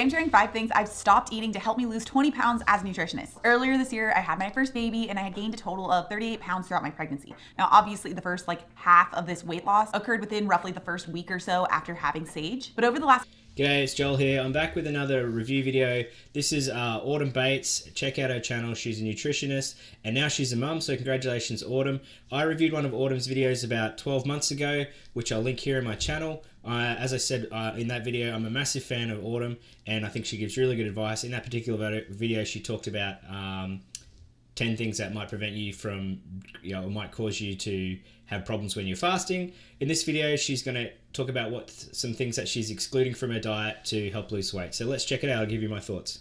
I'm sharing 5 things I've stopped eating to help me lose 20 pounds as a nutritionist. Earlier this year, I had my first baby and I had gained a total of 38 pounds throughout my pregnancy. Now, obviously, the first half of this weight loss occurred within roughly the first week or so after having Sage. But over the last G'day, it's Joel here. I'm back with another review video. This is Autumn Bates. Check out her channel. She's a nutritionist and now she's a mum, so congratulations, Autumn. I reviewed one of Autumn's videos about 12 months ago, which I'll link here in my channel. As I said in that video, I'm a massive fan of Autumn and I think she gives really good advice. In that particular video, she talked about 10 things that might prevent you from, might cause you to have problems when you're fasting. In this video, she's going to talk about some things that she's excluding from her diet to help lose weight. So let's check it out. I'll give you my thoughts.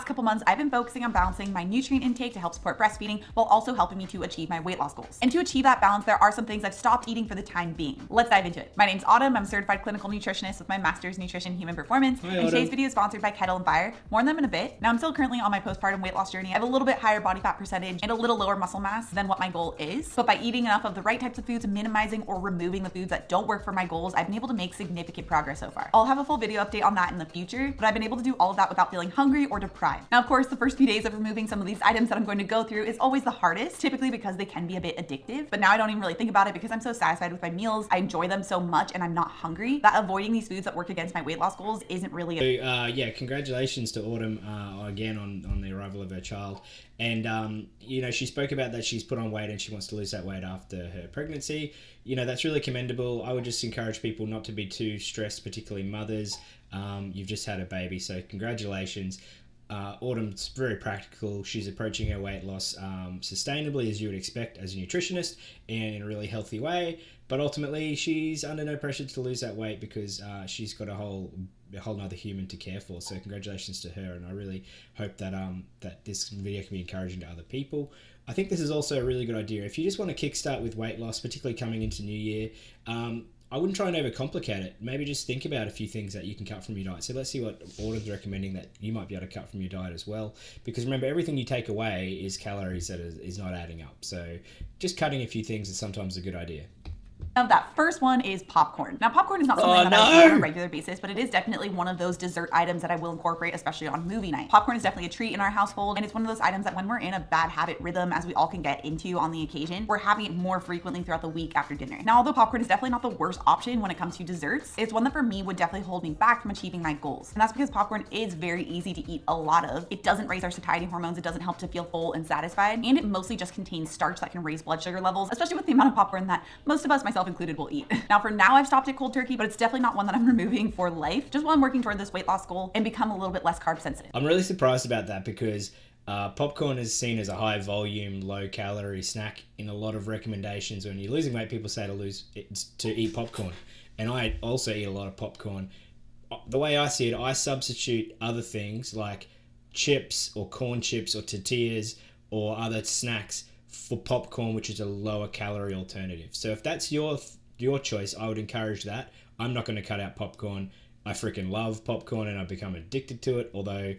Couple months, I've been focusing on balancing my nutrient intake to help support breastfeeding while also helping me to achieve my weight loss goals. And to achieve that balance, there are some things I've stopped eating for the time being. Let's dive into it. My name's Autumn. I'm a certified clinical nutritionist with my master's in nutrition human performance. Hi, and Autumn. today's video is sponsored by Kettle and Fire. More on them in a bit. Now, I'm still currently on my postpartum weight loss journey. I have a little bit higher body fat percentage and a little lower muscle mass than what my goal is. But by eating enough of the right types of foods, minimizing or removing the foods that don't work for my goals, I've been able to make significant progress so far. I'll have a full video update on that in the future, but I've been able to do all of that without feeling hungry or deprived. Now, of course, the first few days of removing some of these items that I'm going to go through is always the hardest, typically because they can be a bit addictive. But now I don't even really think about it because I'm so satisfied with my meals. I enjoy them so much and I'm not hungry that avoiding these foods that work against my weight loss goals isn't really Yeah, congratulations to Autumn again on the arrival of her child. And, she spoke about that she's put on weight and she wants to lose that weight after her pregnancy. That's really commendable. I would just encourage people not to be too stressed, particularly mothers. You've just had a baby, so congratulations. Autumn's very practical. She's approaching her weight loss sustainably, as you would expect as a nutritionist, and in a really healthy way. But ultimately, she's under no pressure to lose that weight because she's got a whole nother human to care for. So congratulations to her, and I really hope that that this video can be encouraging to other people. I think this is also a really good idea. If you just want to kickstart with weight loss, particularly coming into New Year, I wouldn't try and overcomplicate it. Maybe just think about a few things that you can cut from your diet. So let's see what Autumn's recommending that you might be able to cut from your diet as well. Because remember, everything you take away is calories that is not adding up. So just cutting a few things is sometimes a good idea. Now, that first one is popcorn. Now, popcorn is not something that I eat on a regular basis, but it is definitely one of those dessert items that I will incorporate, especially on movie night. Popcorn is definitely a treat in our household, and it's one of those items that when we're in a bad habit rhythm, as we all can get into on the occasion, we're having it more frequently throughout the week after dinner. Now, although popcorn is definitely not the worst option when it comes to desserts, it's one that for me would definitely hold me back from achieving my goals. And that's because popcorn is very easy to eat a lot of. It doesn't raise our satiety hormones, it doesn't help to feel full and satisfied, and it mostly just contains starch that can raise blood sugar levels, especially with the amount of popcorn that most of us, myself included, will eat. Now, for now, I've stopped at cold turkey, but it's definitely not one that I'm removing for life, just while I'm working toward this weight loss goal and become a little bit less carb sensitive. I'm really surprised about that because popcorn is seen as a high volume, low calorie snack in a lot of recommendations. When you're losing weight, people say to eat popcorn. And I also eat a lot of popcorn. The way I see it, I substitute other things like chips or corn chips or tortillas or other snacks for popcorn, which is a lower calorie alternative. So if that's your choice, I would encourage that. I'm not going to cut out popcorn. I freaking love popcorn and I've become addicted to it. Although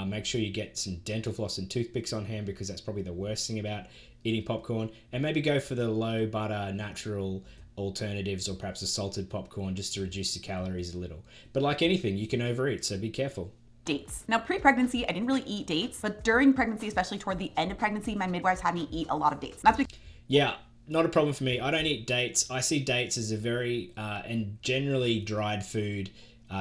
make sure you get some dental floss and toothpicks on hand because that's probably the worst thing about eating popcorn. And maybe go for the low butter natural alternatives or perhaps a salted popcorn just to reduce the calories a little. But like anything, you can overeat, so be careful. Dates. Now, pre-pregnancy, I didn't really eat dates, but during pregnancy, especially toward the end of pregnancy, my midwives had me eat a lot of dates. And that's because Yeah, not a problem for me. I don't eat dates. I see dates as a very, and generally dried food,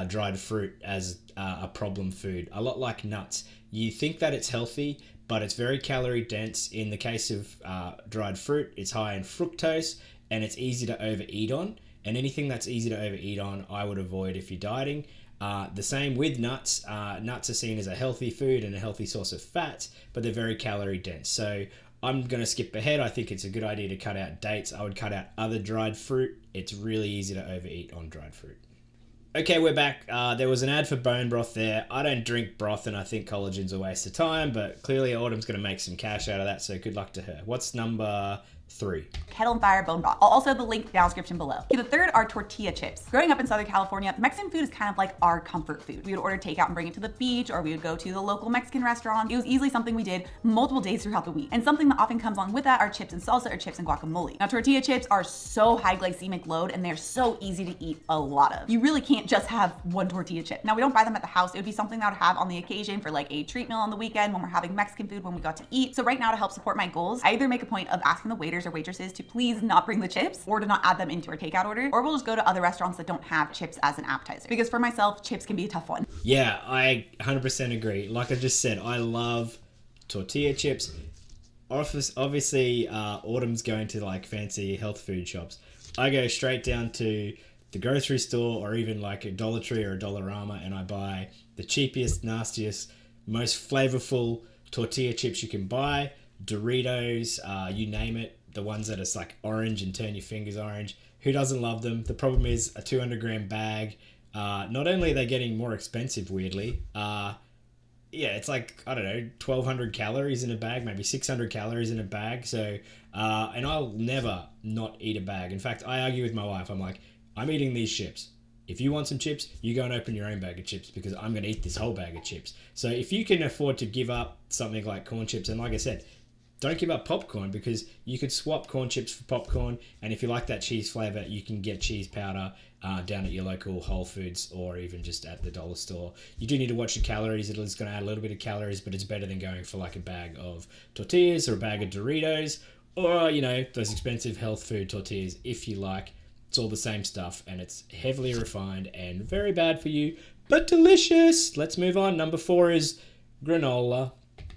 dried fruit as a problem food. A lot like nuts. You think that it's healthy, but it's very calorie dense. In the case of dried fruit, it's high in fructose and it's easy to overeat on. And anything that's easy to overeat on, I would avoid if you're dieting. The same with nuts. Nuts are seen as a healthy food and a healthy source of fats, but they're very calorie dense. So I'm going to skip ahead. I think it's a good idea to cut out dates. I would cut out other dried fruit. It's really easy to overeat on dried fruit. Okay, we're back. There was an ad for bone broth there. I don't drink broth and I think collagen's a waste of time, but clearly Autumn's going to make some cash out of that, so good luck to her. What's number 3. Kettle and Fire bone broth. I'll also have the link down description below. Okay, the third are tortilla chips. Growing up in Southern California, Mexican food is kind of like our comfort food. We would order takeout and bring it to the beach, or we would go to the local Mexican restaurant. It was easily something we did multiple days throughout the week. And something that often comes along with that are chips and salsa or chips and guacamole. Now, tortilla chips are so high glycemic load and they're so easy to eat a lot of. You really can't just have one tortilla chip. Now, we don't buy them at the house. It would be something that I would have on the occasion for like a treat meal on the weekend when we're having Mexican food when we got to eat. So right now, to help support my goals, I either make a point of asking the waiters or waitresses to please not bring the chips or to not add them into our takeout order, or we'll just go to other restaurants that don't have chips as an appetizer. Because for myself, chips can be a tough one. Yeah, I 100% agree. Like I just said, I love tortilla chips. Obviously, Autumn's going to like fancy health food shops. I go straight down to the grocery store or even like a Dollar Tree or a Dollarama, and I buy the cheapest, nastiest, most flavorful tortilla chips you can buy. Doritos, you name it. The ones that are like orange and turn your fingers orange. Who doesn't love them? The problem is a 200 gram bag. Not only are they getting more expensive, weirdly, it's like, I don't know, 1,200 calories in a bag, maybe 600 calories in a bag. So, and I'll never not eat a bag. In fact, I argue with my wife. I'm like, I'm eating these chips. If you want some chips, you go and open your own bag of chips because I'm going to eat this whole bag of chips. So if you can afford to give up something like corn chips, and like I said, don't give up popcorn because you could swap corn chips for popcorn. And if you like that cheese flavor, you can get cheese powder down at your local Whole Foods or even just at the dollar store. You do need to watch the calories. It is going to add a little bit of calories, but it's better than going for like a bag of tortillas or a bag of Doritos or, you know, those expensive health food tortillas if you like. It's all the same stuff and it's heavily refined and very bad for you, but delicious. Let's move on. Number 4 is granola.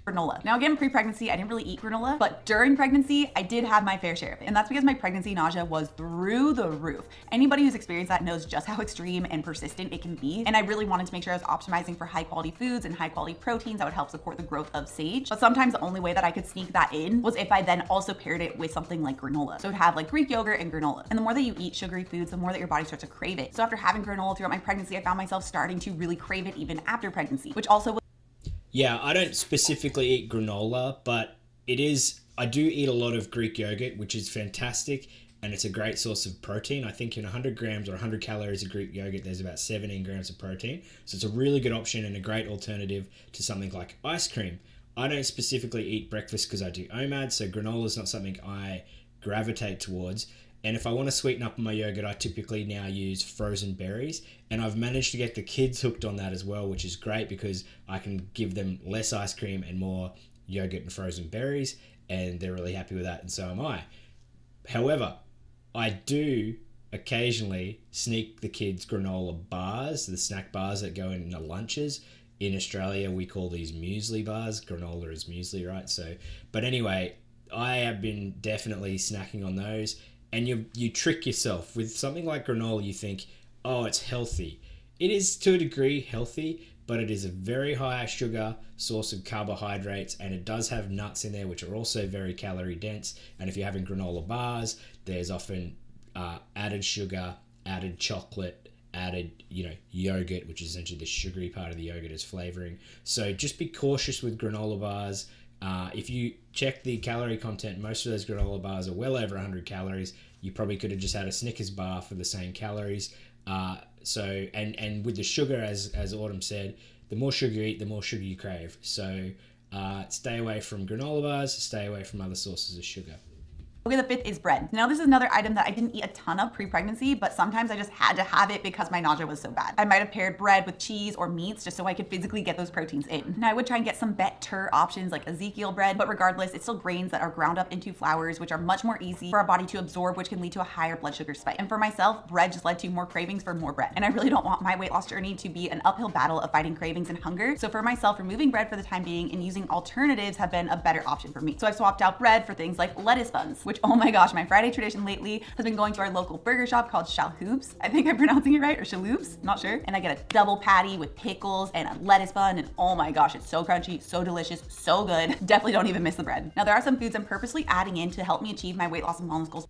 Granola. Now again, pre-pregnancy, I didn't really eat granola, but during pregnancy, I did have my fair share of it. And that's because my pregnancy nausea was through the roof. Anybody who's experienced that knows just how extreme and persistent it can be. And I really wanted to make sure I was optimizing for high quality foods and high quality proteins that would help support the growth of sage. But sometimes the only way that I could sneak that in was if I then also paired it with something like granola. So it would have like Greek yogurt and granola. And the more that you eat sugary foods, the more that your body starts to crave it. So after having granola throughout my pregnancy, I found myself starting to really crave it even after pregnancy, which also Yeah, I don't specifically eat granola, but I do eat a lot of Greek yogurt, which is fantastic, and it's a great source of protein. I think in 100 grams or 100 calories of Greek yogurt, there's about 17 grams of protein. So it's a really good option and a great alternative to something like ice cream. I don't specifically eat breakfast because I do OMAD, so granola is not something I gravitate towards. And if I want to sweeten up my yogurt, I typically now use frozen berries. And I've managed to get the kids hooked on that as well, which is great because I can give them less ice cream and more yogurt and frozen berries. And they're really happy with that, and so am I. However, I do occasionally sneak the kids granola bars, the snack bars that go in the lunches. In Australia, we call these muesli bars. Granola is muesli, right? But anyway, I have been definitely snacking on those. And you trick yourself with something like granola. You think, oh, it's healthy. It is to a degree healthy, but it is a very high sugar source of carbohydrates, and it does have nuts in there, which are also very calorie dense. And if you're having granola bars, there's often added sugar, added chocolate, added yogurt, which is essentially the sugary part of the yogurt as flavoring. So just be cautious with granola bars. If you check the calorie content, most of those granola bars are well over 100 calories. You probably could have just had a Snickers bar for the same calories. And with the sugar, as Autumn said, the more sugar you eat, the more sugar you crave. So stay away from granola bars, stay away from other sources of sugar. Okay, the 5th is bread. Now this is another item that I didn't eat a ton of pre-pregnancy, but sometimes I just had to have it because my nausea was so bad. I might have paired bread with cheese or meats just so I could physically get those proteins in. Now I would try and get some better options like Ezekiel bread, but regardless, it's still grains that are ground up into flours, which are much more easy for our body to absorb, which can lead to a higher blood sugar spike. And for myself, bread just led to more cravings for more bread. And I really don't want my weight loss journey to be an uphill battle of fighting cravings and hunger. So for myself, removing bread for the time being and using alternatives have been a better option for me. So I've swapped out bread for things like lettuce buns, which, oh my gosh, my Friday tradition lately has been going to our local burger shop called Shalhoubs. I think I'm pronouncing it right, or Shaloubs, not sure. And I get a double patty with pickles and a lettuce bun, and oh my gosh, it's so crunchy, so delicious, so good. Definitely don't even miss the bread. Now there are some foods I'm purposely adding in to help me achieve my weight loss and wellness goals.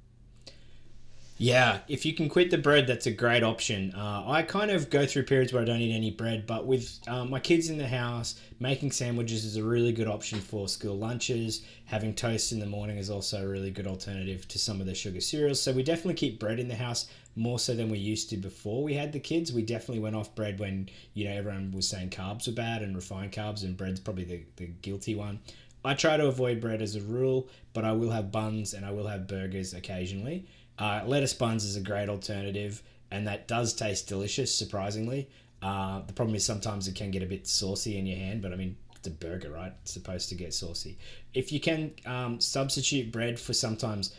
Yeah, if you can quit the bread, that's a great option. I kind of go through periods where I don't eat any bread, but with my kids in the house, making sandwiches is a really good option for school lunches. Having toast in the morning is also a really good alternative to some of the sugar cereals. So we definitely keep bread in the house more so than we used to before we had the kids. We definitely went off bread when, everyone was saying carbs were bad and refined carbs, and bread's probably the guilty one. I try to avoid bread as a rule, but I will have buns and I will have burgers occasionally. Lettuce buns is a great alternative, and that does taste delicious, surprisingly. The problem is sometimes it can get a bit saucy in your hand, but I mean, it's a burger, right? It's supposed to get saucy. If you can substitute bread for sometimes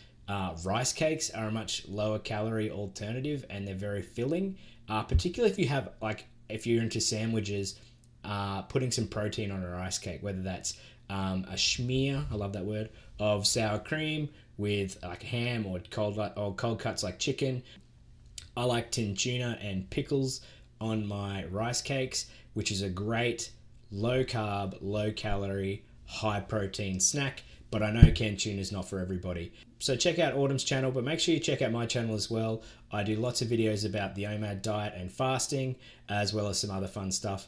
rice cakes are a much lower calorie alternative, and they're very filling, particularly if you have, if you're into sandwiches, putting some protein on a rice cake, whether that's a schmear, I love that word, of sour cream with like ham or cold cuts like chicken. I like tinned tuna and pickles on my rice cakes, which is a great low carb, low calorie, high protein snack. But I know canned tuna is not for everybody. So check out Autumn's channel, but make sure you check out my channel as well. I do lots of videos about the OMAD diet and fasting, as well as some other fun stuff.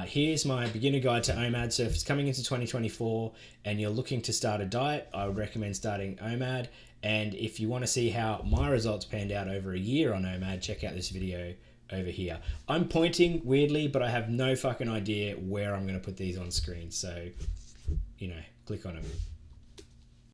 Here's my beginner guide to OMAD. So if it's coming into 2024 and you're looking to start a diet, I would recommend starting OMAD. And if you want to see how my results panned out over a year on OMAD, check out this video over here. I'm pointing weirdly, but I have no fucking idea where I'm going to put these on screen. So, click on them.